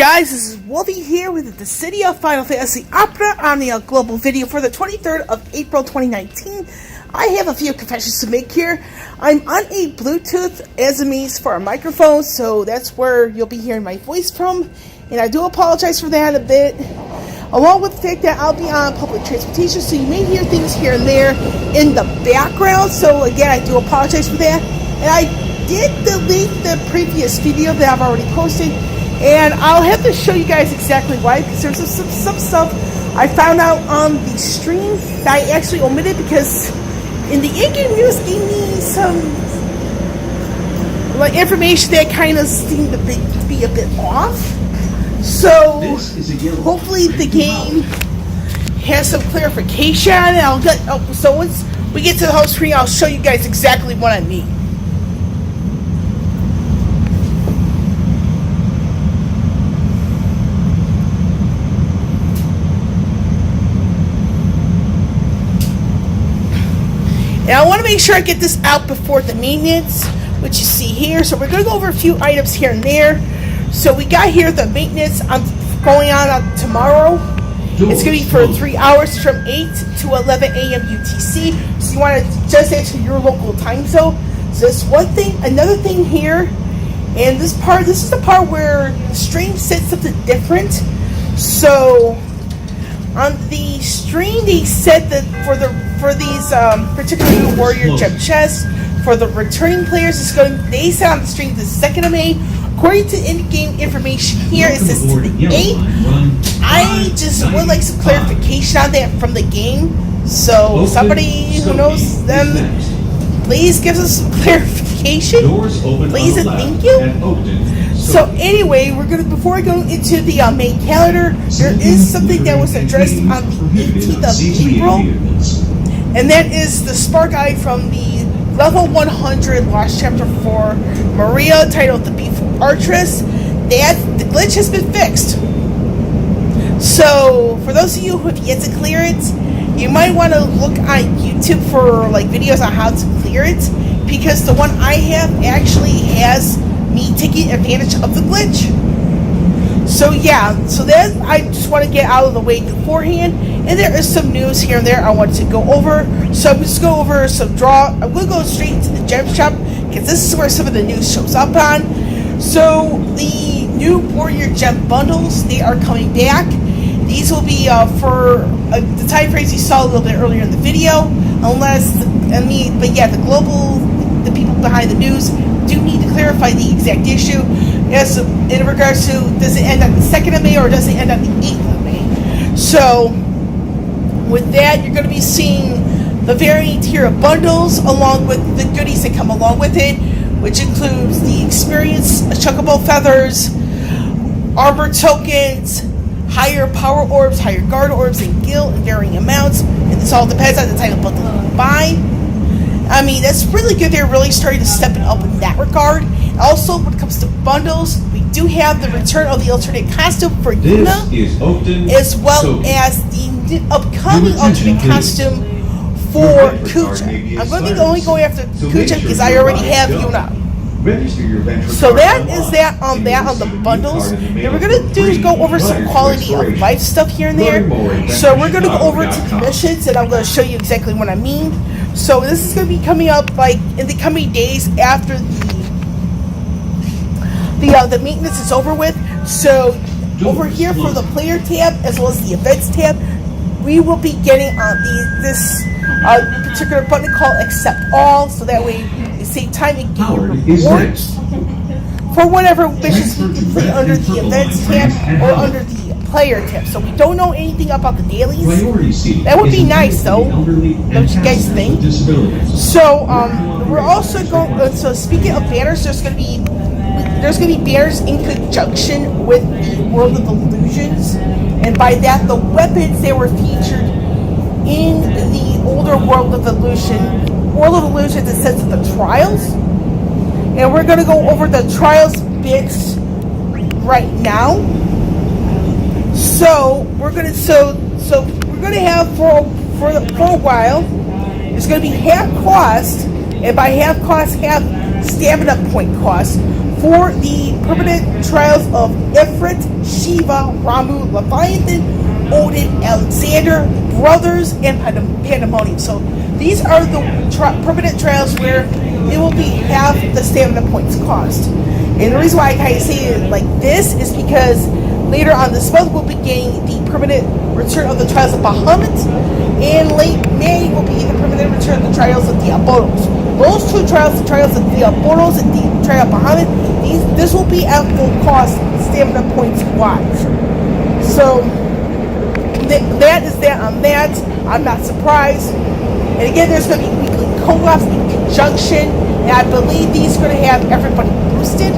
guys, this is Wolvie here with the City of Final Fantasy Opera Untitled Global video for the 23rd of April 2019. I have a few confessions to make here. I'm on a Bluetooth as a means for a microphone, so that's where you'll be hearing my voice from. And I do apologize for that a bit. Along with the fact that I'll be on public transportation, so you may hear things here and there in the background. So again, I do apologize for that. And I did delete the previous video that I've already posted. And I'll have to show you guys exactly why, because there's some stuff I found out on the stream that I actually omitted because in the in-game news gave me some information that kind of seemed to be a bit off. So hopefully the game has some clarification. And I'll get so once we get to the home screen, I'll show you guys exactly what I mean. And I want to make sure I get this out before the maintenance, which you see here. So we're going to go over a few items here and there. So we got here the maintenance going on tomorrow. It's going to be for 3 hours from 8 to 11 a.m. UTC. So you want to adjust that to your local time zone. So that's one thing. Another thing here, and this is the part where the stream said something different. So on the stream, they said that for these particular warrior gem chests for the returning players, they said on the stream the 2nd of May. According to in-game information here, it says to the 8th. I just would like some clarification on that from the game. So somebody who knows them, please give us some clarification. Please and thank you. So anyway, before we go into the main calendar, there is something that was addressed on the 18th of April, and that is the spark guide from the level 100 Lost Chapter 4 Maria, titled The Beautiful Artress. That the glitch has been fixed. So for those of you who have yet to clear it, you might want to look on YouTube for videos on how to clear it, because the one I have actually has me taking advantage of the glitch. So yeah, so that I just want to get out of the way beforehand. And there is some news here and there I want to go over. So I'm just going to go over I'm going to go straight into the gem shop, because this is where some of the news shows up on. So the new warrior gem bundles, they are coming back. These will be for the time frames you saw a little bit earlier in the video, but yeah, the people behind the news do need to clarify the exact issue. Yes, in regards to, does it end on the 2nd of May or does it end on the 8th of May? So with that, you're going to be seeing the varying tier of bundles along with the goodies that come along with it, which includes the experience, chocobo feathers, armor tokens, higher power orbs, higher guard orbs, and gil in varying amounts. And this all depends on the type of bundle you buy. I mean, that's really good. They're really starting to step it up in that regard. Also, when it comes to bundles, we do have the return of the alternate costume for Yuna, as well as the upcoming alternate costume for Kuja. I'm going to be only going after Kuja because I already have Yuna. So that is that on the bundles. And we're going to go over some quality of life stuff here and there. So we're going to go over to the missions, and I'm going to show you exactly what I mean. So this is going to be coming up in the coming days after the maintenance is over with. So over here for the player tab as well as the events tab, we will be getting on this particular button called Accept All. So that way you save time and get your rewards for whatever missions we complete under the events tab or under the player tab. So we don't know anything about the dailies. That would be nice though. Don't you guys think? So we're also going. So speaking of banners, there's going to be banners in conjunction with the World of Illusions, and by that the weapons that were featured in the older World of Illusions in the sense of the trials. And we're going to go over the trials bits right now. So we're gonna have for a while. It's gonna be half cost, and by half cost, half stamina point cost for the permanent trials of Ifrit, Shiva, Ramu, Leviathan, Odin, Alexander, Brothers, and Pandemonium. So these are the permanent trials where it will be half the stamina points cost. And the reason why I kind of say it like this is because later on this month we'll be getting the permanent return of the trials of Bahamut, and late May will be the permanent return of the trials of Diabolos. Those two trials, the trials of Diabolos and the trial of Bahamut, this will be at full cost stamina points wise. So that is that on that. I'm not surprised. And again, there's going to be weekly co-ops in conjunction, and I believe these are going to have everybody boosted,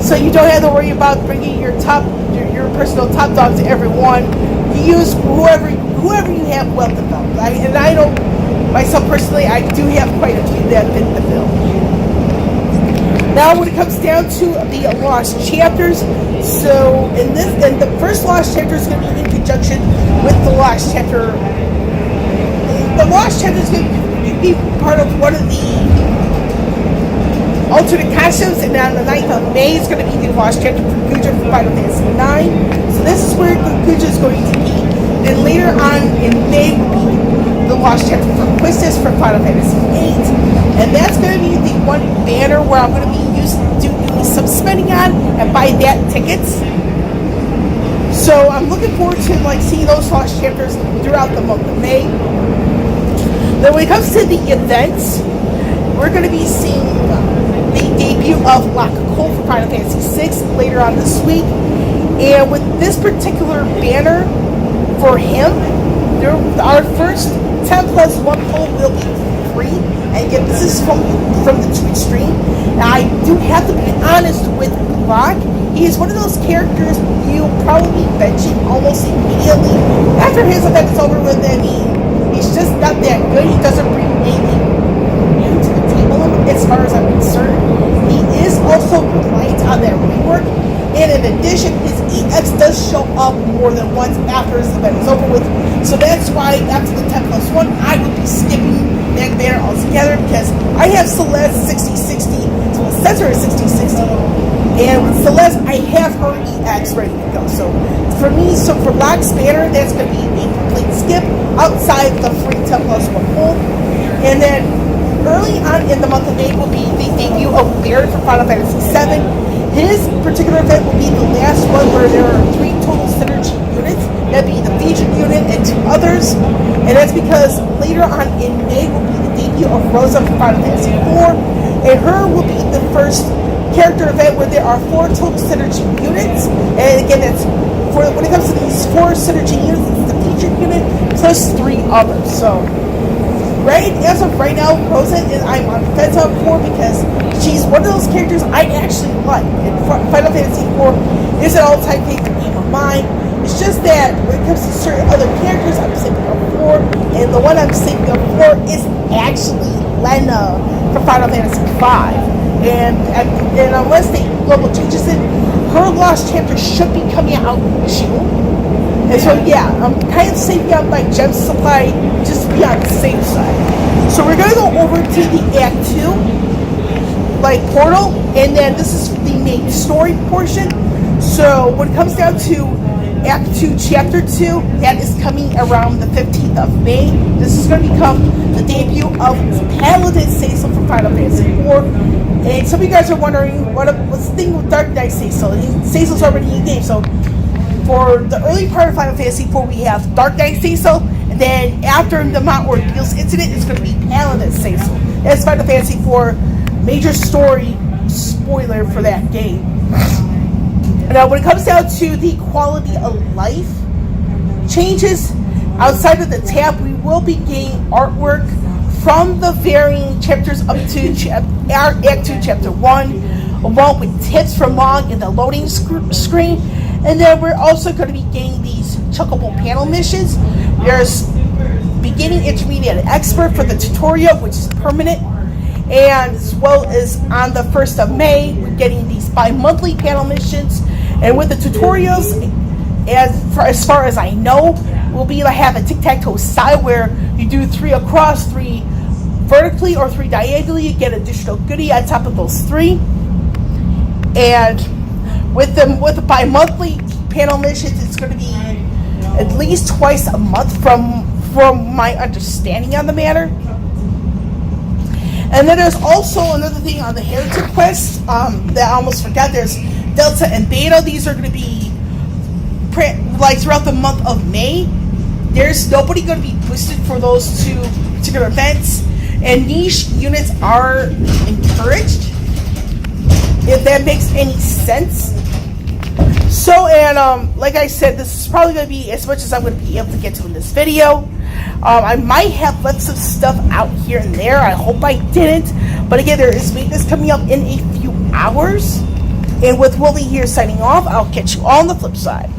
so you don't have to worry about bringing your personal top dog to everyone. You use whoever you have well developed. And I know myself personally, I do have quite a few that fit the bill. Now, when it comes down to the lost chapters, so in the first lost chapter is going to be in conjunction with the lost chapter. The lost chapter is going to be part of one of the alternate costumes, and on the 9th of May is going to be the lost chapter for Guja for Final Fantasy IX. So this is where Guja is going to be. Then later on in May will be the lost chapter for Quistis for Final Fantasy VIII, and that's going to be the one banner where I'm going to be doing some spending on and buy that tickets. So I'm looking forward to seeing those lost chapters throughout the month of May. Then when it comes to the events, we're going to be seeing the debut of Cole for Final Fantasy VI later on this week. And with this particular banner for him, our first 10 plus 1 poll will be free. And again, this is from the Twitch stream. Now, I do have to be honest with Locke. He is one of those characters you'll probably be benching almost immediately after his event is over with. I mean, he's just not that good. He doesn't bring anything new to the table as far as I'm concerned. He is also reliant on that rework, and in addition, his EX does show up more than once after his event is over with. So that's why after the 10 plus 1, I would be skipping that banner altogether, because I have Celeste 6060, so Censor is 6060, and with Celeste, I have her EX ready to go. So for me, for Locke's banner, that's going to be a complete skip outside the free 10 plus 1 poll. And then early on in the month of May will be the debut of Baron for Final Fantasy VII. His particular event will be the last one where there are 3 total synergy units. That'd be the Legion unit and 2 others. And that's because later on in May will be the debut of Rosa for Final Fantasy IV. And her will be the first character event where there are 4 total synergy units. And again, that's when it comes to these 4 synergy units, it's the Legion unit plus 3 others. So as of right now, Rosa I'm on the fence up for, because she's one of those characters I actually like. And Final Fantasy IV is an all-time favorite game of mine. It's just that when it comes to certain other characters, I'm saving up for, and the one I'm saving up for is actually Lena from Final Fantasy V. And unless the global changes it, her lost chapter should be coming out in June. And so yeah, I'm kind of saving up my gem supply just to be on the safe side. So we're going to go over to the Act 2 portal, and then this is the main story portion. So when it comes down to Act 2 Chapter 2, that is coming around the 15th of May. This is going to become the debut of Paladin Cecil from Final Fantasy IV. And some of you guys are wondering what's the thing with Dark Knight Cecil. Cecil's already in game, so for the early part of Final Fantasy IV, we have Dark Knight Cecil, and then after the Mount Ordeals incident, it's going to be Paladin Cecil. That's Final Fantasy IV major story spoiler for that game. Now, when it comes down to the quality of life changes, outside of the tab, we will be getting artwork from the varying chapters up to Act 2, Chapter 1, along with tips from Long in the loading screen. And then we're also going to be getting these chuckable panel missions. There's beginning, intermediate, and expert for the tutorial, which is permanent. And as well as on the 1st of May, we're getting these bi-monthly panel missions. And with the tutorials, as far as I know, we'll be able to have a tic-tac-toe style where you do 3 across, 3 vertically, or 3 diagonally. You get additional goodie on top of those 3. And with the bi-monthly panel missions, it's going to be at least twice a month from my understanding on the matter. And then there's also another thing on the Heretic quest that I almost forgot. There's Delta and Beta. These are going to be like throughout the month of May. There's nobody going to be boosted for those two particular events, and niche units are encouraged, if that makes any sense. So, and like I said, this is probably going to be as much as I'm going to be able to get to in this video. I might have left some stuff out here and there. I hope I didn't. But again, there is maintenance coming up in a few hours. And with Willie here signing off, I'll catch you all on the flip side.